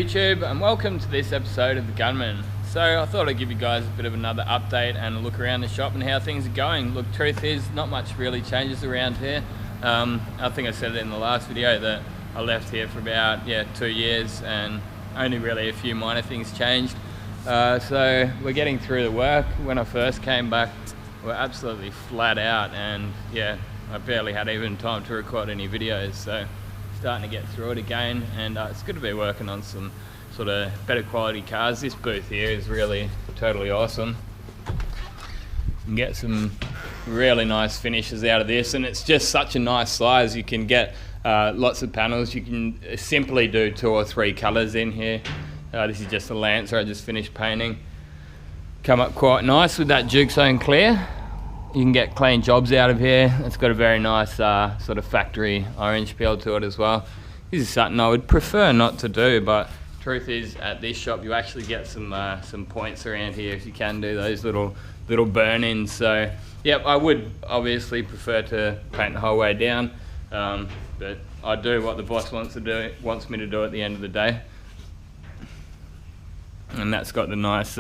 YouTube, and welcome to this episode of the Gunman. So I thought I'd give you guys a bit of another update and a look around the shop and how things are going. Look, truth is, not much really changes around here. I think I said it in the last video that I left here for about 2 years and only really a few minor things changed. So we're getting through the work. When I first came back, we're absolutely flat out, and I barely had even time to record any videos. So starting to get through it again, and it's good to be working on some sort of better quality cars. This booth here is really totally awesome. You can get some really nice finishes out of this, and it's just such a nice size. You can get lots of panels. You can simply do 2 or 3 colors in here. This is just a Lancer I just finished painting. Come up quite nice with that Duke Zone clear. You can get clean jobs out of here. It's got a very nice sort of factory orange peel to it as well. This is something I would prefer not to do, but truth is, at this shop you actually get some points around here if you can do those little burn-ins. So yep, I would obviously prefer to paint the whole way down, but I do what the boss wants me to do at the end of the day. And that's got the nice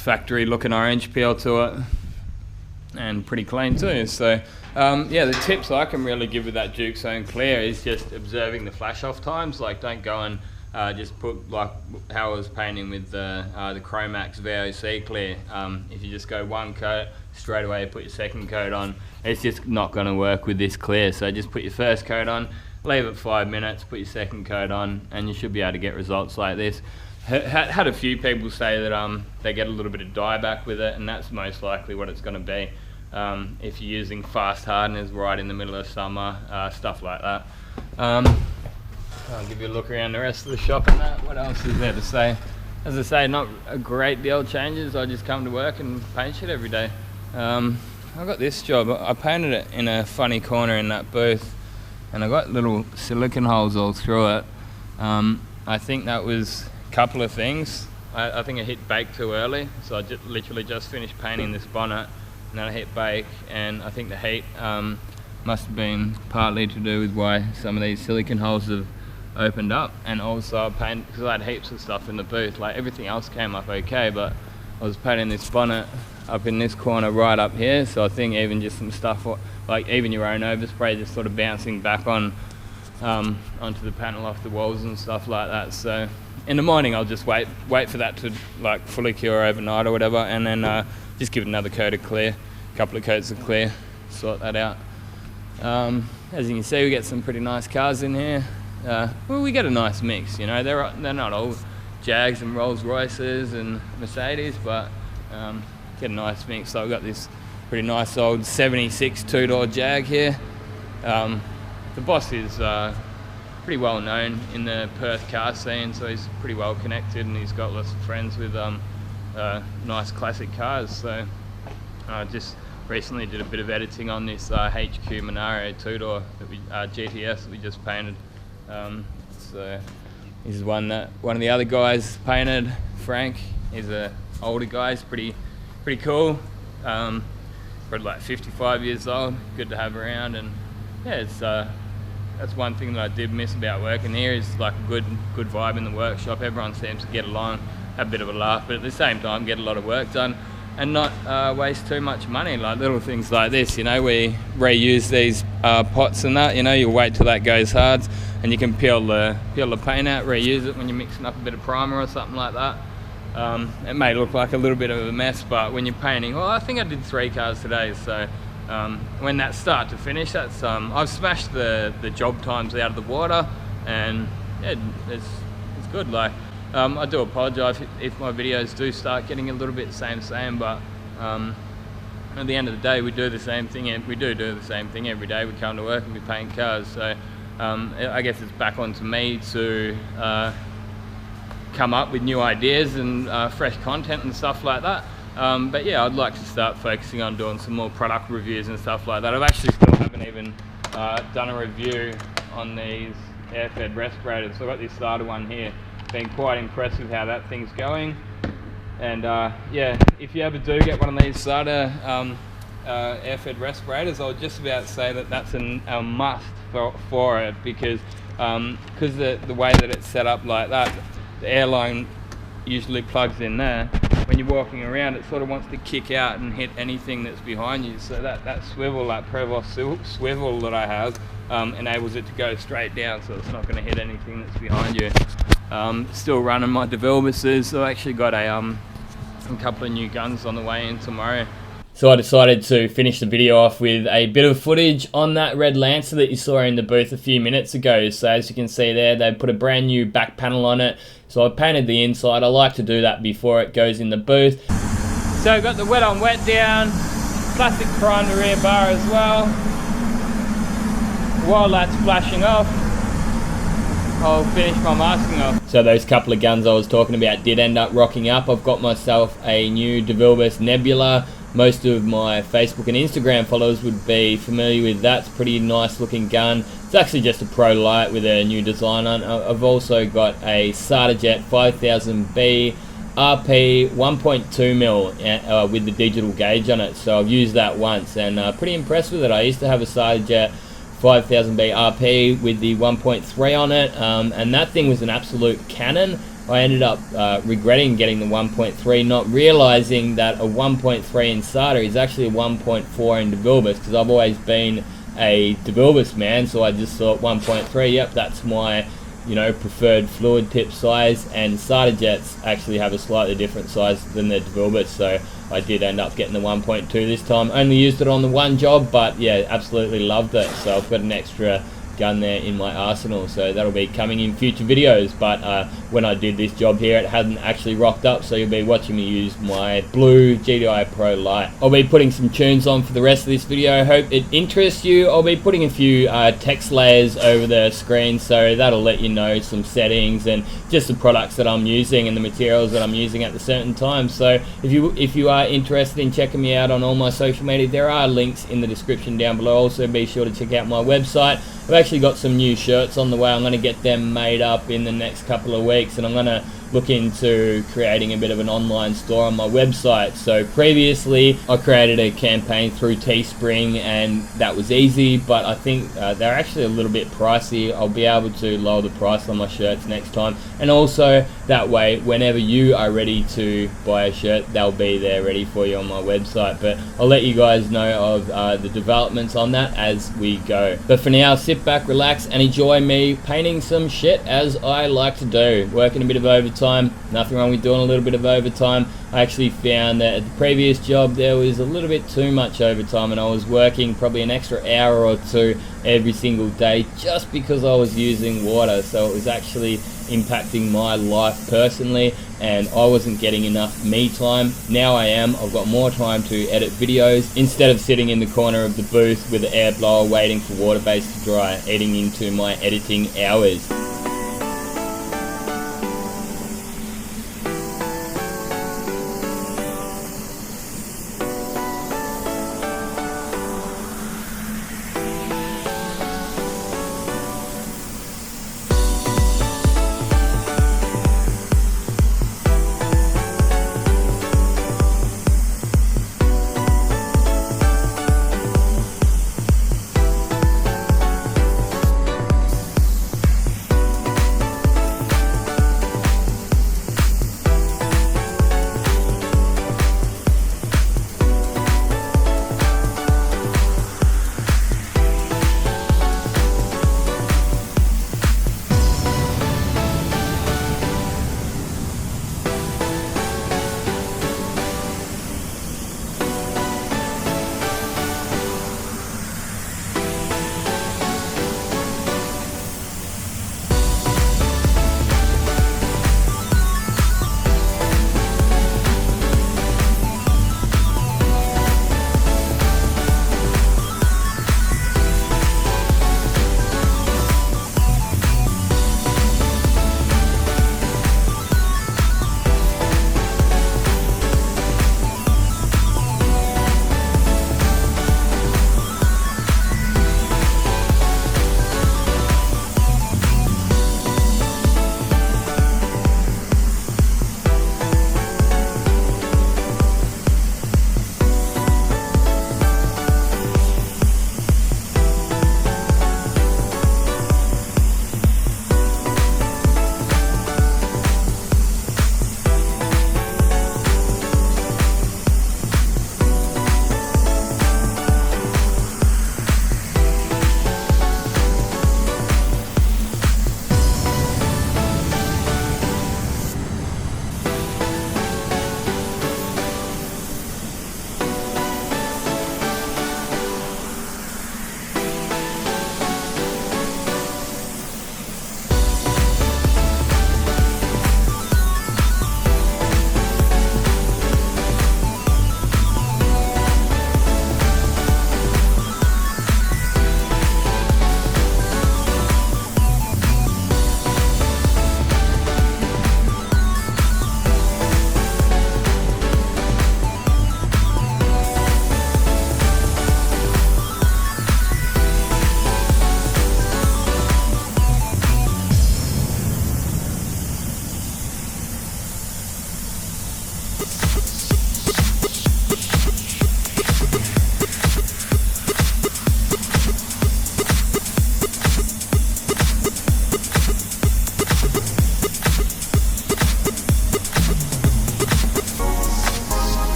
factory looking orange peel to it, and pretty clean too. So the tips I can really give with that Duke Zone clear is just observing the flash off times. Like, don't go and just put, like how I was painting with the Chromax VOC clear. If you just go one coat straight away, put your second coat on, it's just not going to work with this clear. So just put your first coat on, leave it 5 minutes, put your second coat on, and you should be able to get results like this. Had a few people say that they get a little bit of dye back with it, and that's most likely what it's going to be if you're using fast hardeners right in the middle of summer, stuff like that. I'll give you a look around the rest of the shop and that. What else is there to say? As I say, not a great deal changes. I just come to work and paint shit every day. I got this job. I painted it in a funny corner in that booth, and I got little silicone holes all through it. I think that was couple of things. I think I hit bake too early, so I literally just finished painting this bonnet, and then I hit bake, and I think the heat must have been partly to do with why some of these silicone holes have opened up. And also I painted, because I had heaps of stuff in the booth, like everything else came up okay, but I was painting this bonnet up in this corner right up here, so I think even just some stuff, like even your own overspray, just sort of bouncing back onto the panel off the walls and stuff like that. So in the morning I'll just wait for that to like fully cure overnight or whatever, and then just give it another coat of clear, a couple of coats of clear, sort that out. As you can see, we get some pretty nice cars in here. Well, we get a nice mix, you know. They're not all Jags and Rolls Royces and Mercedes, but get a nice mix. So I've got this pretty nice old 76 2-door Jag here. The boss is pretty well known in the Perth car scene, so he's pretty well connected, and he's got lots of friends with nice classic cars. So I just recently did a bit of editing on this HQ Monaro 2-door GTS that we just painted. So this is one that one of the other guys painted, Frank. He's an older guy, he's pretty cool. Probably like 55 years old, good to have around. And yeah, it's that's one thing that I did miss about working here, is like a good vibe in the workshop. Everyone seems to get along, have a bit of a laugh, but at the same time get a lot of work done and not waste too much money. Like little things like this, you know, we reuse these pots and that, you know, you wait till that goes hard and you can peel the paint out, reuse it when you're mixing up a bit of primer or something like that. It may look like a little bit of a mess, but when you're painting, well, I think I did 3 cars today, so when that's start to finish, that's I've smashed the job times out of the water, and yeah, it's good. Like I do apologise if my videos do start getting a little bit same, but at the end of the day, we do the same thing, and we do the same thing every day. We come to work and we paint cars, so I guess it's back onto me to come up with new ideas and fresh content and stuff like that. But yeah, I'd like to start focusing on doing some more product reviews and stuff like that. I've actually still haven't even done a review on these air-fed respirators. So I've got this starter one here. Been quite impressed with how that thing's going. And yeah, if you ever do get one of these starter air-fed respirators, I would just about say that that's a must for it, because because the way that it's set up like that, the airline usually plugs in there. When you're walking around, it sort of wants to kick out and hit anything that's behind you. So that swivel, that Provost swivel that I have, enables it to go straight down, so it's not going to hit anything that's behind you. Still running my developers, so I actually got a couple of new guns on the way in tomorrow. So I decided to finish the video off with a bit of footage on that red Lancer that you saw in the booth a few minutes ago. So as you can see there, they put a brand new back panel on it. So I painted the inside. I like to do that before it goes in the booth. So I've got the wet on wet down, plastic prime the rear bar as well. While that's flashing off, I'll finish my masking off. So those couple of guns I was talking about did end up rocking up. I've got myself a new DeVilbiss Nebula. Most of my Facebook and Instagram followers would be familiar with that. It's a pretty nice looking gun. It's actually just a Pro Light with a new design on. I've also got a SATA-Jet 5000B RP 1.2mm with the digital gauge on it. So I've used that once and pretty impressed with it. I used to have a SATA-Jet 5000B RP with the 1.3 on it, and that thing was an absolute cannon. I ended up regretting getting the 1.3, not realizing that a 1.3 in SATA is actually a 1.4 in DeVilbiss, because I've always been a DeVilbiss man, so I just thought 1.3, yep, that's my preferred fluid tip size, and SATA jets actually have a slightly different size than the DeVilbiss, so I did end up getting the 1.2 this time. Only used it on the one job, but yeah, absolutely loved it. So I've got an extra gun there in my arsenal, so that'll be coming in future videos. But when I did this job here, it hadn't actually rocked up, so you'll be watching me use my blue GDI Pro Light. I'll be putting some tunes on for the rest of this video. I hope it interests you. I'll be putting a few text layers over the screen, so that'll let you know some settings and just the products that I'm using and the materials that I'm using at the certain time. So if you are interested in checking me out on all my social media, there are links in the description down below. Also be sure to check out my website. I've actually got some new shirts on the way. I'm going to get them made up in the next couple of weeks, and I'm going to look into creating a bit of an online store on my website. So previously I created a campaign through Teespring, and that was easy, but I think they're actually a little bit pricey. I'll be able to lower the price on my shirts next time, and also that way whenever you are ready to buy a shirt, they'll be there ready for you on my website. But I'll let you guys know of the developments on that as we go. But for now, sit back, relax, and enjoy me painting some shit as I like to do. Working a bit of overtime. Nothing wrong with doing a little bit of overtime. I actually found that at the previous job there was a little bit too much overtime, and I was working probably an extra hour or two every single day just because I was using water. So it was actually impacting my life personally, and I wasn't getting enough me time. Now I am. I've got more time to edit videos instead of sitting in the corner of the booth with the air blower waiting for water base to dry, eating into my editing hours.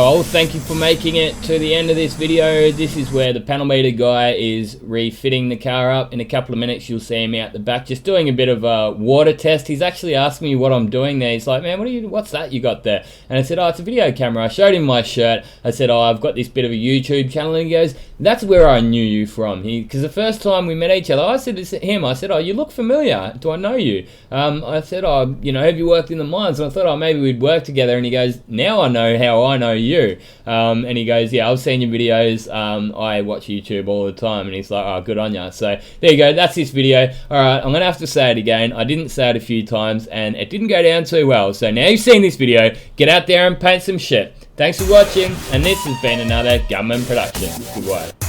Cole, thank you for making it to the end of this video. This is where the panel meter guy is refitting the car up. In a couple of minutes you'll see him out the back just doing a bit of a water test. He's actually asked me what I'm doing there. He's like, man, what's that you got there? And I said, oh, it's a video camera. I showed him my shirt. I said, oh, I've got this bit of a YouTube channel. And he goes, that's where I knew you from. Because the first time we met each other, I said to him, I said, oh, you look familiar. Do I know you? I said, oh, you know, have you worked in the mines? And I thought, oh, maybe we'd work together. And he goes, now I know how I know you. And he goes, yeah, I've seen your videos. I watch YouTube all the time. And he's like, oh, good on ya. So there you go. That's this video. All right, I'm going to have to say it again. I didn't say it a few times and it didn't go down too well. So now you've seen this video, get out there and paint some shit. Thanks for watching. And this has been another Gunman production. Goodbye.